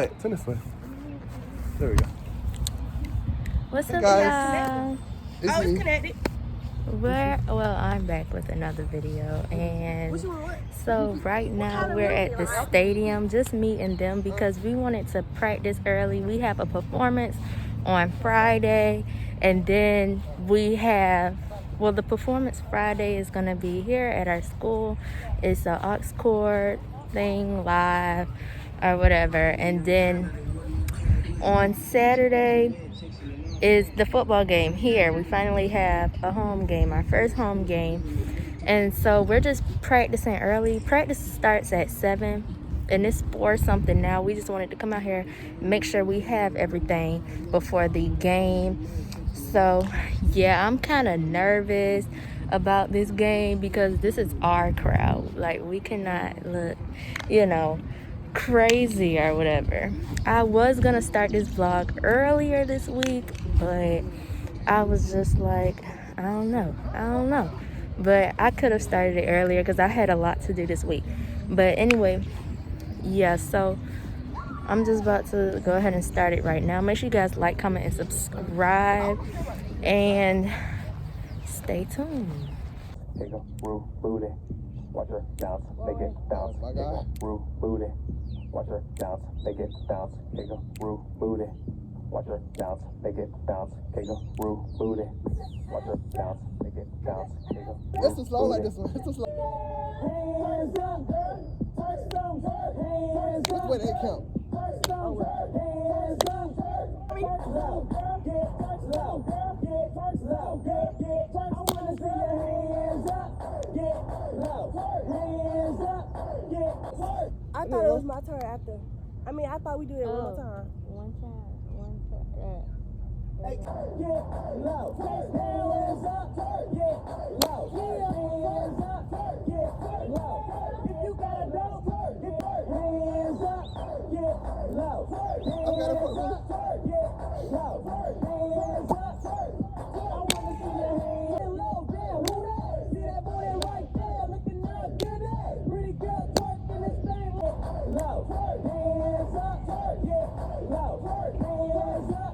back. Turn this way. There we go. What's up, guys? y'all? It's connected. Well, I'm back with another video, and so right now we're at the stadium, just meeting them because we wanted to practice early. We have a performance on Friday, and then we have, well, the performance Friday is going to be here at our school. It's an aux cord thing, live or whatever, and then on Saturday is the football game here. We finally have a home game, our first home game, and so we're just practicing early. Practice starts at 7 and it's 4 something now. We just wanted to come out here and make sure we have everything before the game. So yeah, I'm kind of nervous about this game because this is our crowd. Like, we cannot look, you know, crazy or whatever. I was gonna start this vlog earlier this week, but I was just like, I don't know, but I could have started it earlier because I had a lot to do this week. But anyway, yeah, so I'm just about to go ahead and start it right now. Make sure you guys like, comment, and subscribe, and stay tuned. Take a real booty, watch her bounce, make it bounce. Take a real booty, watch her bounce, make it bounce. Take a real booty, watch her bounce, make it bounce. Take a real booty, watch her bounce, make it bounce. Take a It's too slow like this one. It's too slow. hands up, touchdown, hands This way they count. I thought it was my turn after. I mean, I thought we do it one more time. One time. Get low, hands up, get low, hands up, get low. If you got a dope, get hands up, get low, hands up, get low, hands up. I wanna see your hands low, damn, who that? See that boy right there, looking up, get it. Pretty girl twerking this thing, low, hands up, get low, hands up.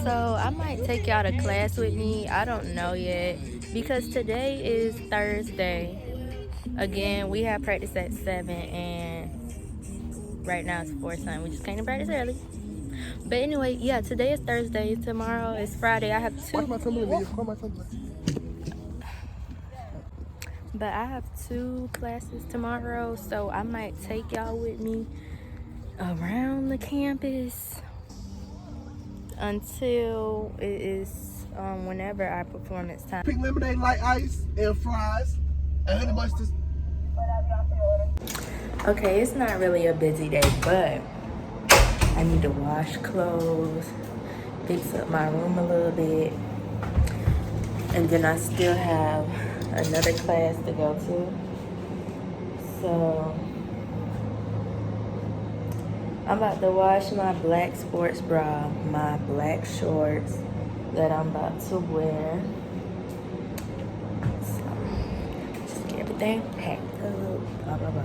So I might take y'all to class with me. I don't know yet because today is Thursday. Again, we have practice at 7 and right now it's 4 something. We just came to practice early. But anyway, yeah, today is Thursday. Tomorrow is Friday. I have But I have 2 classes tomorrow, so I might take y'all with me around the campus until it is whenever our performance time. Pink lemonade, light ice, and fries, and honey mustard. Okay, it's not really a busy day, but I need to wash clothes, fix up my room a little bit, and then I still have another class to go to. So I'm about to wash my black sports bra, my black shorts that I'm about to wear. So just get everything packed up, blah, blah, blah.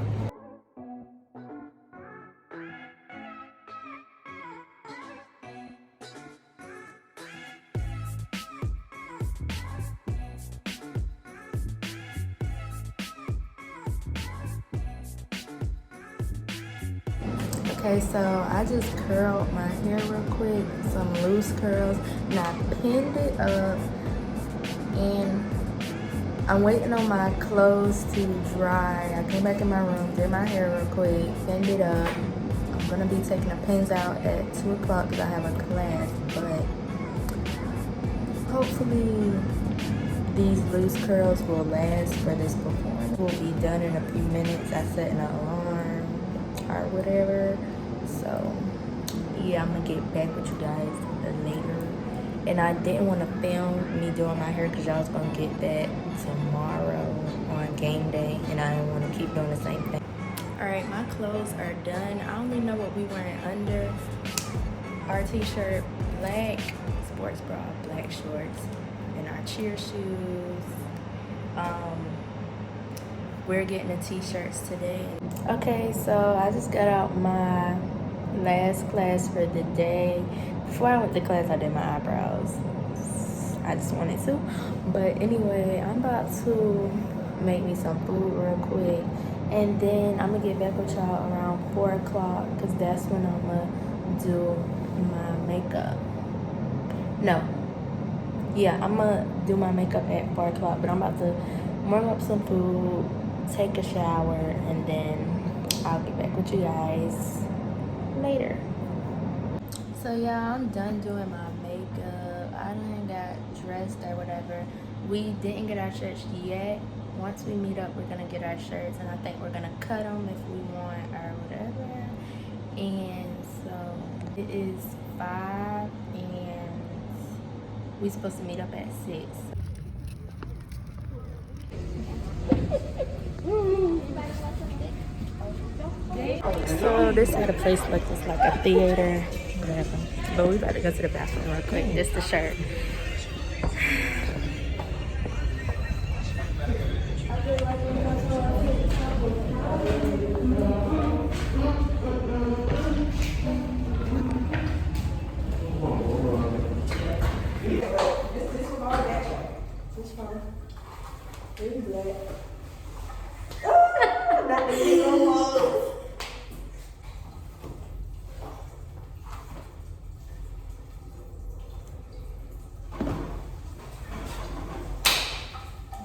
Okay, so I just curled my hair real quick, some loose curls, and I pinned it up, and I'm waiting on my clothes to dry. I came back in my room, did my hair real quick, pinned it up. I'm gonna be taking the pins out at 2 o'clock because I have a class, but hopefully these loose curls will last for this performance. We'll be done in a few minutes. I set an alarm. or whatever. So yeah, I'm gonna get back with you guys later. And I didn't want to film me doing my hair because y'all was gonna get that tomorrow on game day, and I didn't want to keep doing the same thing. All right, my clothes are done. I only know what we wearing under. Our t-shirt, black sports bra, black shorts, and our cheer shoes. We're getting the t-shirts today. Okay, so I just got out my last class for the day. Before I went to class, I did my eyebrows. I just wanted to. But anyway, I'm about to make me some food real quick. And then I'm gonna get back with y'all around 4 o'clock because that's when I'm gonna do my makeup. No. Yeah, I'm gonna do my makeup at 4 o'clock, but I'm about to warm up some food, take a shower, and then I'll get back with you guys later. So yeah, I'm done doing my makeup. I done got dressed or whatever. We didn't get our shirts yet. Once we meet up, we're gonna get our shirts, and I think we're gonna cut them if we want or whatever. And so it is 5 and we're supposed to meet up at 6. So this had a place like this, like a theater, whatever. But we about to go to the bathroom real quick. This the shirt.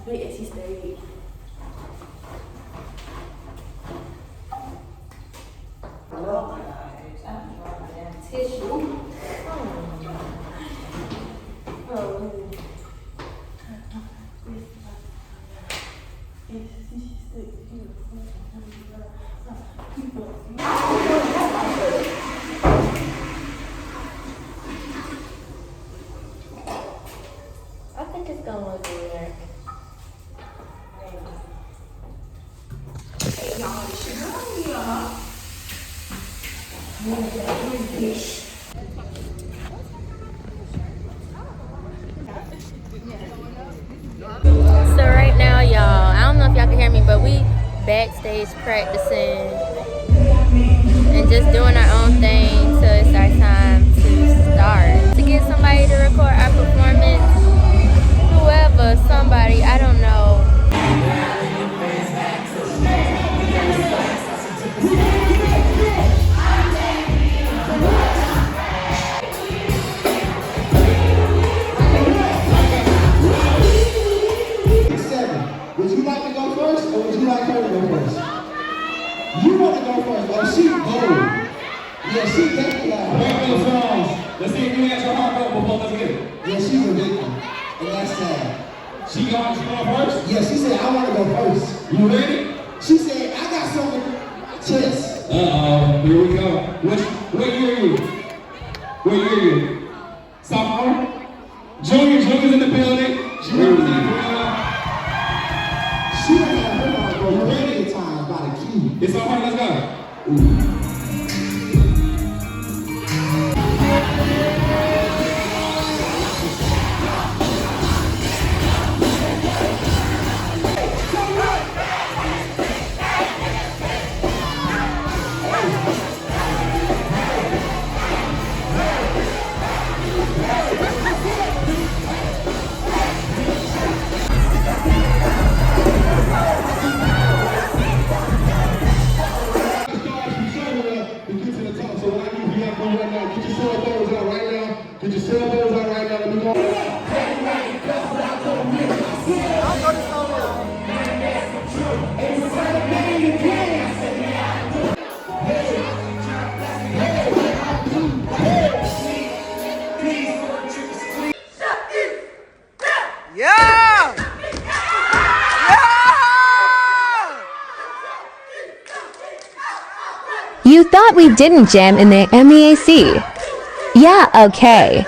Wait, SC State. I think it's gonna look good. So right now, y'all, I don't know if y'all can hear me, but we backstage practicing and just doing our own thing till it's our time to start. To get somebody to record our performance, whoever, somebody, I don't know. Would you like to go first, or would you like her to go first? You want to go first. Oh, she's bold. Yeah, she definitely got Wait for the songs. Let's see if you answer her vote before let's get it. Yeah, she's a victim. And that's sad. She going first? Yeah, she said, I want to go first. You ready? She said, I got something in my chest. Uh-oh, here we go. What year are you? What year are you? Sophomore? Junior's in the building. She represents She done had her mom go plenty of times by the key. It's all right, let's go. Ooh. thought we didn't jam in the MEAC? Yeah, okay.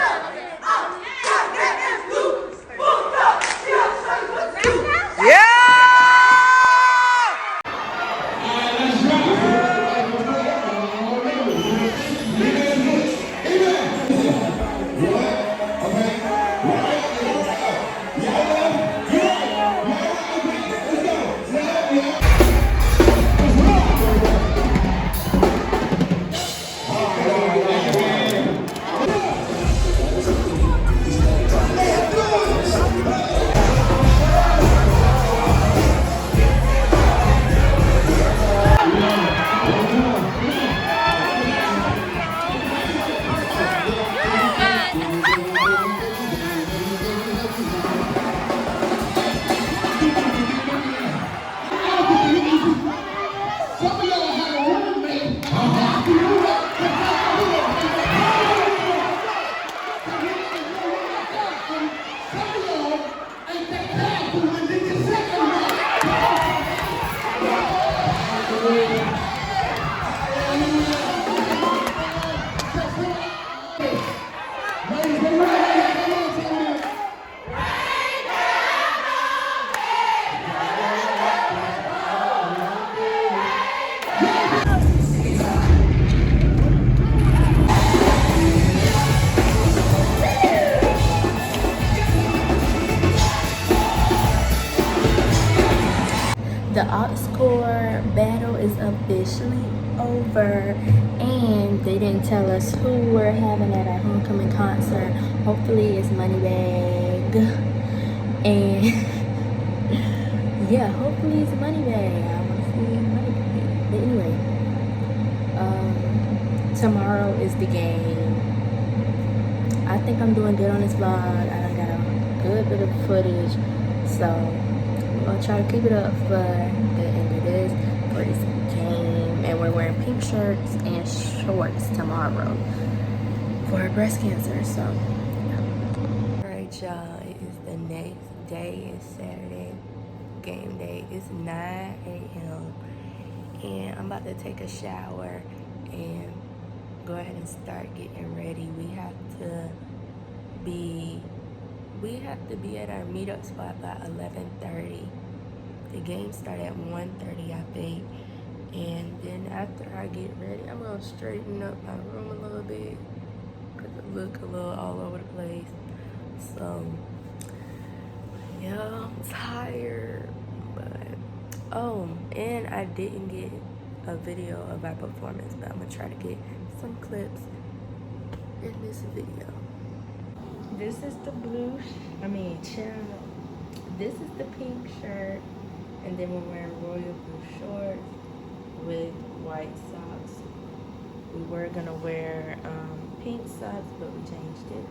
The aux core battle is officially over, and they didn't tell us who we're having at our homecoming concert. Hopefully it's Moneybag, and yeah, hopefully it's Moneybag. I want to see Moneybag. But anyway, tomorrow is the game. I think I'm doing good on this vlog. I done got a good bit of footage, so I'll try to keep it up for the end of this for this game. And we're wearing pink shirts and shorts tomorrow for breast cancer. So, alright, y'all. It is the next day. It's Saturday. Game day. It's 9 a.m. and I'm about to take a shower and go ahead and start getting ready. We have to be at our meetup spot by 11:30. The game started at 1:30, I think. And then after I get ready, I'm gonna straighten up my room a little bit because it look a little all over the place. So yeah, I'm tired. But and I didn't get a video of our performance, but I'm gonna try to get some clips in this video. This is the channel. This is the pink shirt, and then we're wearing royal blue shorts with white socks. We were gonna wear pink socks, but we changed it.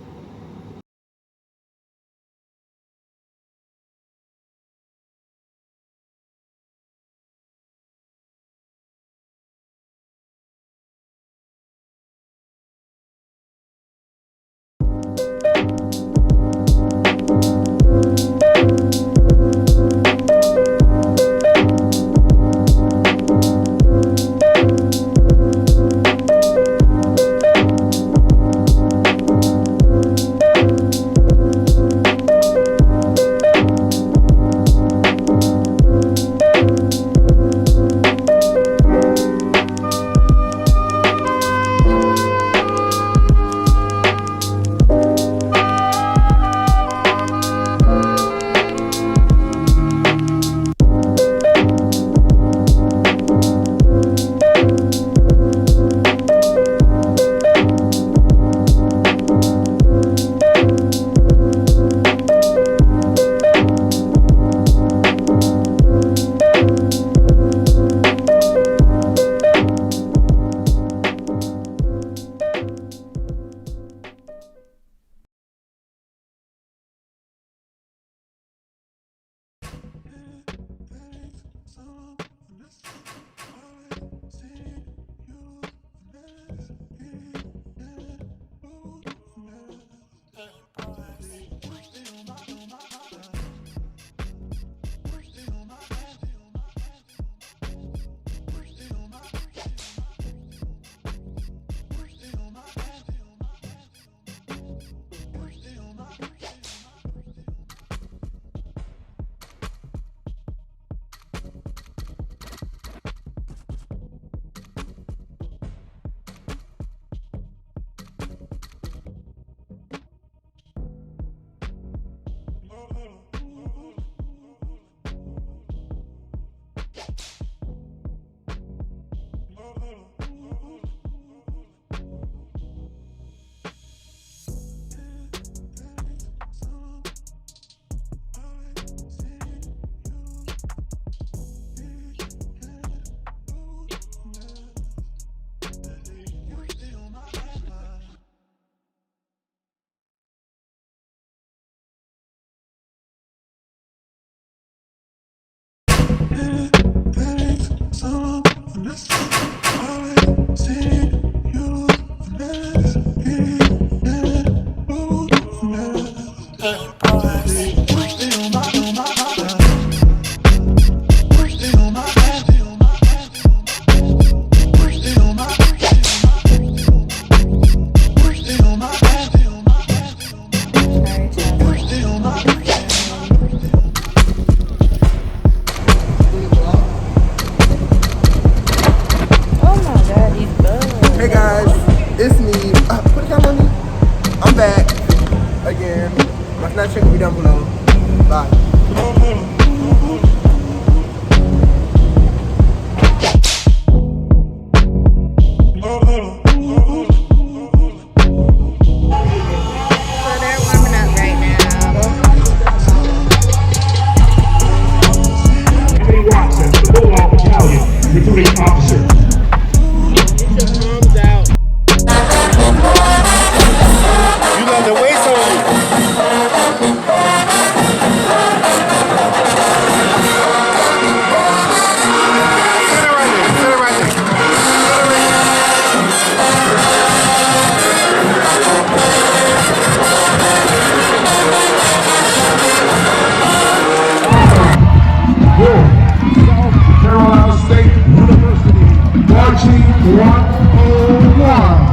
Hey guys, it's me. Put the camera on me. I'm back again. My Snapchat will be down below. Bye. Recruiting officer. You love the waist on me. Sit it right there. Sit it right there. South Carolina State University, marching 101.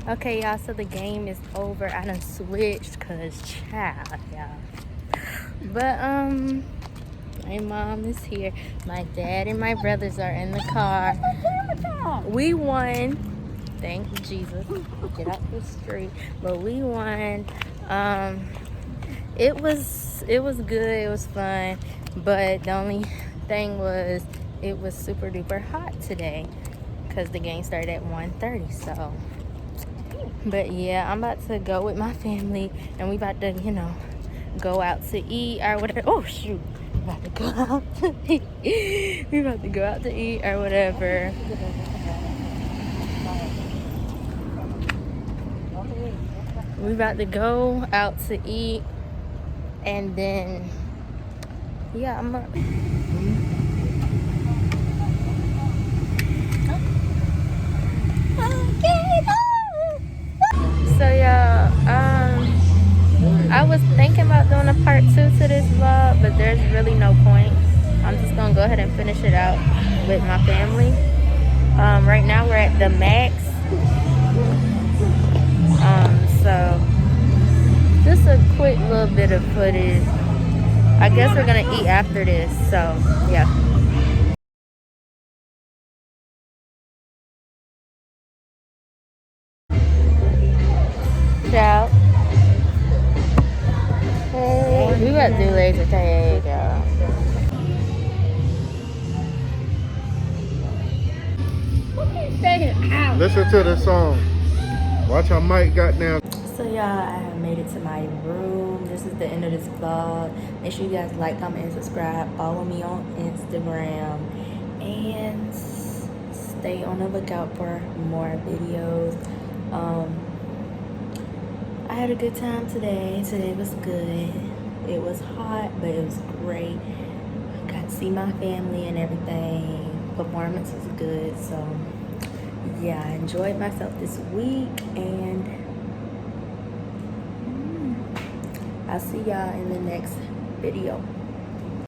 Okay, y'all, so the game is over. I done switched because child, y'all. But my mom is here. My dad and my brothers are in the car. We won. Thank you, Jesus. Get out the street. But we won. It was good. It was fun. But the only thing was it was super duper hot today because the game started at 1:30. So. But yeah, I'm about to go with my family and we about to, you know, go out to eat or whatever. Oh shoot, we about to go out to eat. We about to go out to eat or whatever. We about to go out to eat and then yeah, I'm up. So y'all, I was thinking about doing a part 2 to this vlog, but there's really no point. I'm just gonna go ahead and finish it out with my family. Right now we're at the Max. So just a quick little bit of footage. I guess we're gonna eat after this, so yeah. Ciao. Hey, we about to do laser tag, y'all. Listen to the song. Watch how Mike got down. So y'all, I have made it to my room. This is the end of this vlog. Make sure you guys like, comment, and subscribe. Follow me on Instagram. And stay on the lookout for more videos. I had a good time today. Today was good. It was hot, but it was great. I got to see my family and everything. Performance was good. So yeah, I enjoyed myself this week, and I'll see y'all in the next video.